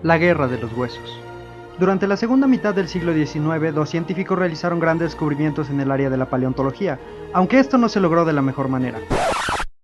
La Guerra de los Huesos. Durante la segunda mitad del siglo XIX, dos científicos realizaron grandes descubrimientos en el área de la paleontología, aunque esto no se logró de la mejor manera.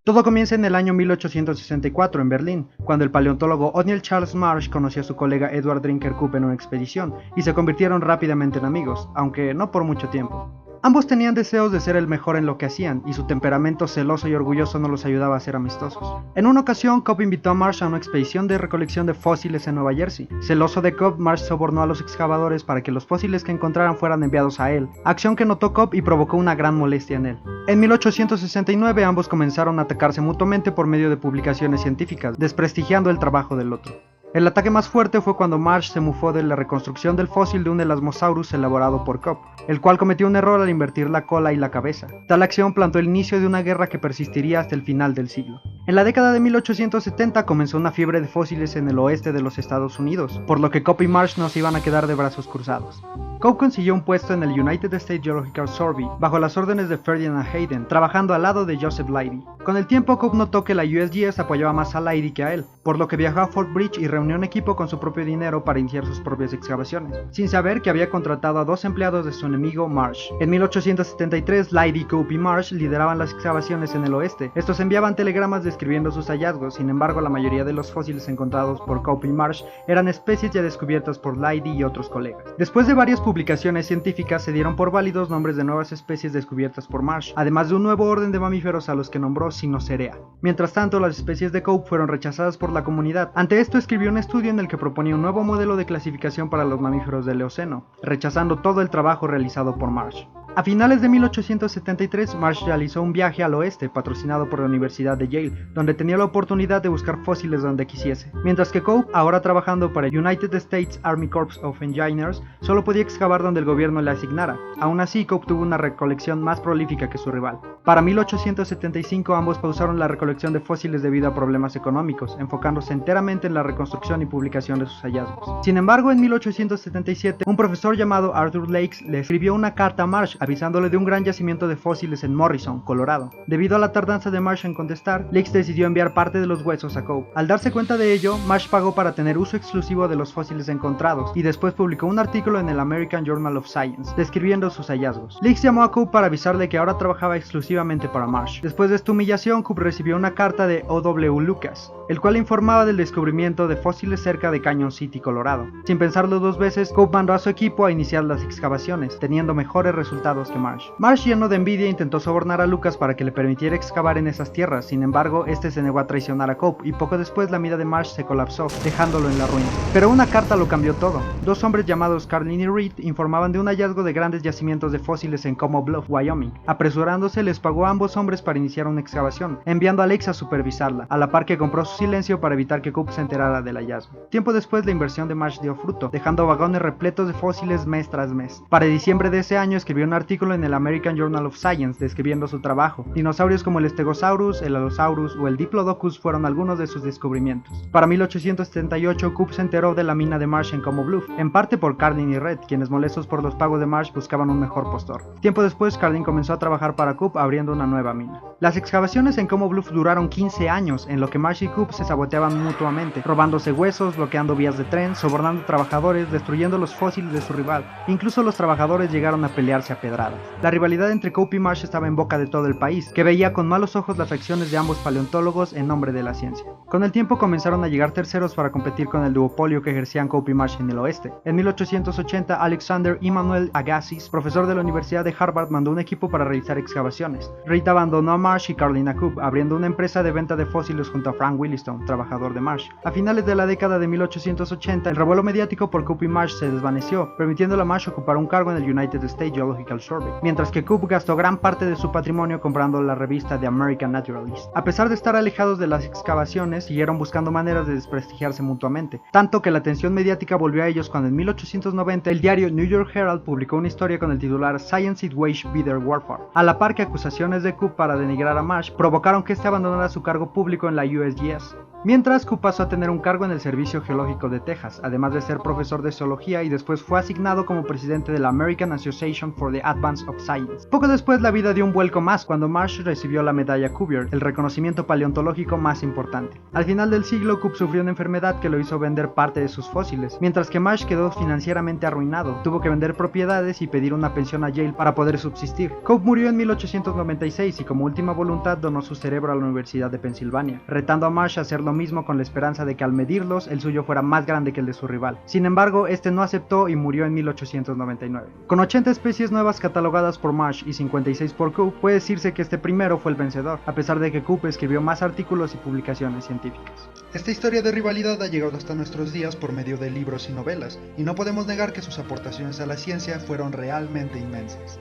Todo comienza en el año 1864 en Berlín, cuando el paleontólogo Othniel Charles Marsh conoció a su colega Edward Drinker Coop en una expedición, y se convirtieron rápidamente en amigos, aunque no por mucho tiempo. Ambos tenían deseos de ser el mejor en lo que hacían, y su temperamento celoso y orgulloso no los ayudaba a ser amistosos. En una ocasión, Cobb invitó a Marsh a una expedición de recolección de fósiles en Nueva Jersey. Celoso de Cobb, Marsh sobornó a los excavadores para que los fósiles que encontraran fueran enviados a él, acción que notó Cobb y provocó una gran molestia en él. En 1869 ambos comenzaron a atacarse mutuamente por medio de publicaciones científicas, desprestigiando el trabajo del otro. El ataque más fuerte fue cuando Marsh se mofó de la reconstrucción del fósil de un Elasmosaurus elaborado por Cobb, el cual cometió un error al invertir la cola y la cabeza. Tal acción plantó el inicio de una guerra que persistiría hasta el final del siglo. En la década de 1870 comenzó una fiebre de fósiles en el oeste de los Estados Unidos, por lo que Cobb y Marsh no se iban a quedar de brazos cruzados. Cobb consiguió un puesto en el United States Geological Survey, bajo las órdenes de Ferdinand Hayden, trabajando al lado de Joseph Leidy. Con el tiempo, Cobb notó que la USGS apoyaba más a Leidy que a él, por lo que viajó a Fort Bridge y reunió un equipo con su propio dinero para iniciar sus propias excavaciones, sin saber que había contratado a dos empleados de su enemigo Marsh. En 1873, Leidy, Cobb y Marsh lideraban las excavaciones en el oeste. Estos enviaban telegramas describiendo sus hallazgos, sin embargo la mayoría de los fósiles encontrados por Cobb y Marsh eran especies ya descubiertas por Leidy y otros colegas. Después de varias publicaciones científicas se dieron por válidos nombres de nuevas especies descubiertas por Marsh, además de un nuevo orden de mamíferos a los que nombró Cynocerea. Mientras tanto, las especies de Cobb fueron rechazadas por la comunidad. Ante esto escribió un estudio en el que proponía un nuevo modelo de clasificación para los mamíferos del Eoceno, rechazando todo el trabajo realizado por Marsh. A finales de 1873, Marsh realizó un viaje al oeste, patrocinado por la Universidad de Yale, donde tenía la oportunidad de buscar fósiles donde quisiese, mientras que Cobb, ahora trabajando para el United States Army Corps of Engineers, solo podía excavar donde el gobierno le asignara. Aún así, Cobb tuvo una recolección más prolífica que su rival. Para 1875 ambos pausaron la recolección de fósiles debido a problemas económicos, enfocándose enteramente en la reconstrucción y publicación de sus hallazgos. Sin embargo, en 1877, un profesor llamado Arthur Lakes le escribió una carta a Marsh avisándole de un gran yacimiento de fósiles en Morrison, Colorado. Debido a la tardanza de Marsh en contestar, Lakes decidió enviar parte de los huesos a Cobb. Al darse cuenta de ello, Marsh pagó para tener uso exclusivo de los fósiles encontrados y después publicó un artículo en el American Journal of Science, describiendo sus hallazgos. Lakes llamó a Cobb para avisarle que ahora trabajaba exclusivamente para Marsh. Después de esta humillación, Cobb recibió una carta de O.W. Lucas, el cual informaba del descubrimiento de fósiles cerca de Canyon City, Colorado. Sin pensarlo dos veces, Cobb mandó a su equipo a iniciar las excavaciones, teniendo mejores resultados que Marsh. Marsh, lleno de envidia, intentó sobornar a Lucas para que le permitiera excavar en esas tierras. Sin embargo, este se negó a traicionar a Cobb y poco después la mina de Marsh se colapsó, dejándolo en la ruina. Pero una carta lo cambió todo. Dos hombres llamados Carlin y Reed informaban de un hallazgo de grandes yacimientos de fósiles en Como Bluff, Wyoming. Apresurándose, les pagó a ambos hombres para iniciar una excavación, enviando a Lakes a supervisarla, a la par que compró su silencio para evitar que Cobb se enterara del hallazgo. Tiempo después, la inversión de Marsh dio fruto, dejando vagones repletos de fósiles mes tras mes. Para diciembre de ese año escribió un artículo en el American Journal of Science describiendo su trabajo. Dinosaurios como el Stegosaurus, el Allosaurus o el Diplodocus fueron algunos de sus descubrimientos. Para 1878, Cobb se enteró de la mina de Marsh en Como Bluff, en parte por Carlin y Reed, quienes molestos por los pagos de Marsh buscaban un mejor postor. Tiempo después, Carlin comenzó a trabajar para Cobb abriendo una nueva mina. Las excavaciones en Como Bluff duraron 15 años, en lo que Marsh y Cobb se saboteaban mutuamente, robándose huesos, bloqueando vías de tren, sobornando trabajadores, destruyendo los fósiles de su rival. Incluso los trabajadores llegaron a pelearse a pedradas. La rivalidad entre Cobb y Marsh estaba en boca de todo el país, que veía con malos ojos las acciones de ambos paleontólogos en nombre de la ciencia. Con el tiempo comenzaron a llegar terceros para competir con el duopolio que ejercían Cobb y Marsh en el oeste. En 1880, Alexander Emanuel Agassiz, profesor de la Universidad de Harvard, mandó un equipo para realizar excavaciones. Reed abandonó a Marsh y Carlin a Cobb, abriendo una empresa de venta de fósiles junto a Frank Willistone, trabajador de Marsh. A finales de la década de 1880, el revuelo mediático por Cobb y Marsh se desvaneció, permitiéndole a Marsh ocupar un cargo en el United States Geological Survey, mientras que Cobb gastó gran parte de su patrimonio comprando la revista The American Naturalist. A pesar de estar alejados de las excavaciones, siguieron buscando maneras de desprestigiarse mutuamente, tanto que la atención mediática volvió a ellos cuando en 1890 el diario New York Herald publicó una historia con el titular Science It Wage Bitter Warfare, a la par que acusaciones de Cobb para denigrar a Marsh provocaron que este abandonara su cargo público en la USGS. Mientras, Coop pasó a tener un cargo en el Servicio Geológico de Texas, además de ser profesor de zoología, y después fue asignado como presidente de la American Association for the Advance of Science. Poco después la vida dio un vuelco más cuando Marsh recibió la medalla Cuvier, el reconocimiento paleontológico más importante. Al final del siglo, Coop sufrió una enfermedad que lo hizo vender parte de sus fósiles, mientras que Marsh quedó financieramente arruinado, tuvo que vender propiedades y pedir una pensión a Yale para poder subsistir. Coop murió en 1896 y como última voluntad donó su cerebro a la Universidad de Pensilvania, retando a Marsh a hacer lo mismo con la esperanza de que al medirlos el suyo fuera más grande que el de su rival. Sin embargo, este no aceptó y murió en 1899. Con 80 especies nuevas catalogadas por Marsh y 56 por Coop, puede decirse que este primero fue el vencedor, a pesar de que Coop escribió más artículos y publicaciones científicas. Esta historia de rivalidad ha llegado hasta nuestros días por medio de libros y novelas, y no podemos negar que sus aportaciones a la ciencia fueron realmente inmensas.